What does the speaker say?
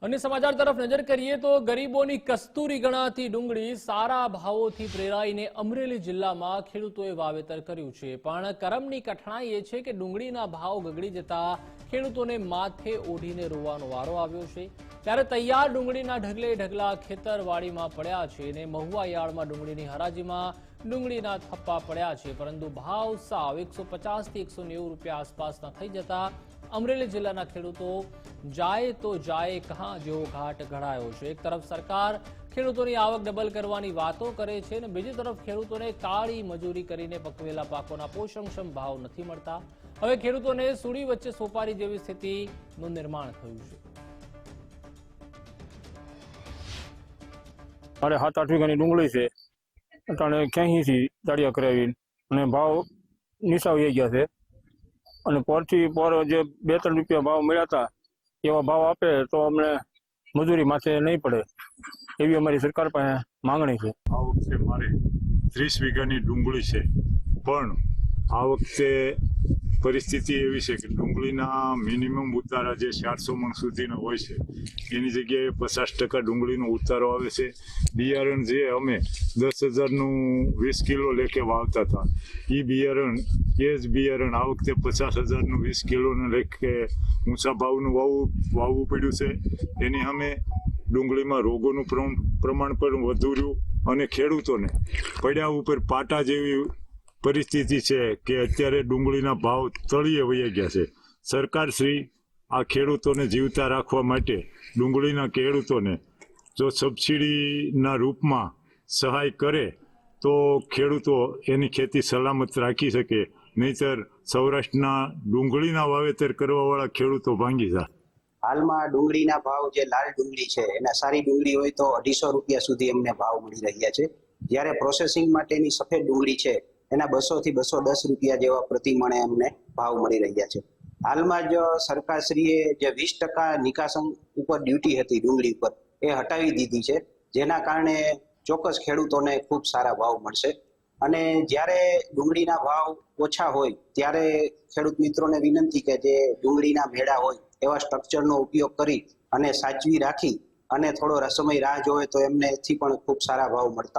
अन्य समाचार तरफ नजर करिए तो गरीबोनी कस्तूरी गणाती डુંગળી सारा भावोथी प्रेराईने अमरेली जिल्लामां खेडूतोए वावेतर कर्युं छे। पण करमनी कठणाई ए छे के डુંગળીના भाव गगड़ी जता खेडूतोने माथे ओढीने रोવાનો वारो આવ્યો છે। ત્યારે તૈયાર ડુંગળીના ઢગલે ઢગલા ખેતરવાડીમાં પડ્યા છે અને મહુવા યાર્ડમાં ડુંગળીની હરાજીમાં ડુંગળીના થપ્પા પડ્યા છે, પરંતુ ભાવ સાવ 150 થી 190 રૂપિયા આસપાસના થઈ જતા અમરેલી જિલ્લાના ખેડૂતો જાય તો જાય કહાં જેવો ઘાટ ઘડાયો છે। એક તરફ સરકાર ખેડૂતોની આવક ડબલ કરવાની વાતો કરે છે અને બીજી તરફ ખેડૂતોને કાળી મજૂરી કરીને પકવેલા પાકોના પોષણક્ષમ ભાવ નથી મળતા। હવે ખેડૂતોને સૂડી વચ્ચે સોપારી જેવી સ્થિતિનું નિર્માણ થયું છે। મારે 7-8 વીઘાની ડુંગળી છે, અટાણે 80 દાળિયા કરાવીને ભાવ નિસાવી ગયા છે અને પરથી પર જે 2-3 રૂપિયા ભાવ મળ્યા હતા એવા ભાવ આપે તો અમને મજૂરી માથે નહીં પડે એવી અમારી સરકાર પાસે માંગણી છે। આ વખતે મારે 30 વીઘાની ડુંગળી છે, પણ આ વખતે પરિસ્થિતિ એવી છે કે ડુંગળીના મિનિમમ ઉતારા જે 400 મણ સુધીનો હોય છે એની જગ્યાએ 50% ડુંગળીનો ઉતારો આવે છે। બિયારણ જે અમે 10,000નું 20 કિલો લેખે વાવતા હતા એ બિયારણ આ વખતે 50,000નું 20 કિલોને લેખે ઊંચા ભાવનું વાવવું પડ્યું છે। એની અમે ડુંગળીમાં રોગોનું પ્રમાણ પણ વધુ રહ્યું અને ખેડૂતોને પડ્યા ઉપર પાટા જેવી પરિસ્થિતિ છે કે અત્યારે ડુંગળીના ભાવ તળિયે વહી ગયા છે। સરકારશ્રી આ ખેડૂતોને જીવતા રાખવા માટે ડુંગળીના ખેડૂતોને જો સબસિડીના રૂપમાં સહાય કરે તો ખેડૂતો એની ખેતી સલામત રાખી શકે, નહીંતર સૌરાષ્ટ્રના ડુંગળીના વાવેતર કરવાવાળા ખેડૂતો ભાંગી જાય। હાલમાં ડુંગળીના ભાવ જે લાલ ડુંગળી છે એના સારી ડુંગળી હોય તો 250 રૂપિયા સુધી અમને ભાવ મળી રહ્યા છે, જ્યારે પ્રોસેસિંગ માટેની સફેદ ડુંગળી છે એના 200 થી 210 રૂપિયા જેવા પ્રતિ મણે અમને ભાવ મળી રહ્યા છે। હાલમાં જ સરકારશ્રીએ જે 20% નિકાસન ઉપર ડ્યુટી હતી ડુંગળી પર એ હટાવી દીધી છે, જેના કારણે ચોક્કસ ખેડૂતોને ખૂબ સારા ભાવ મળશે। અને જ્યારે ડુંગળીના ભાવ ઓછા હોય ત્યારે ખેડૂત મિત્રોને વિનંતી કે જે ડુંગળીના મેળા હોય એવા સ્ટ્રક્ચરનો ઉપયોગ કરી અને સાચવી રાખી અને થોડો સમય રાહ જોવે તો એમને એથી પણ ખૂબ સારા ભાવ મળતા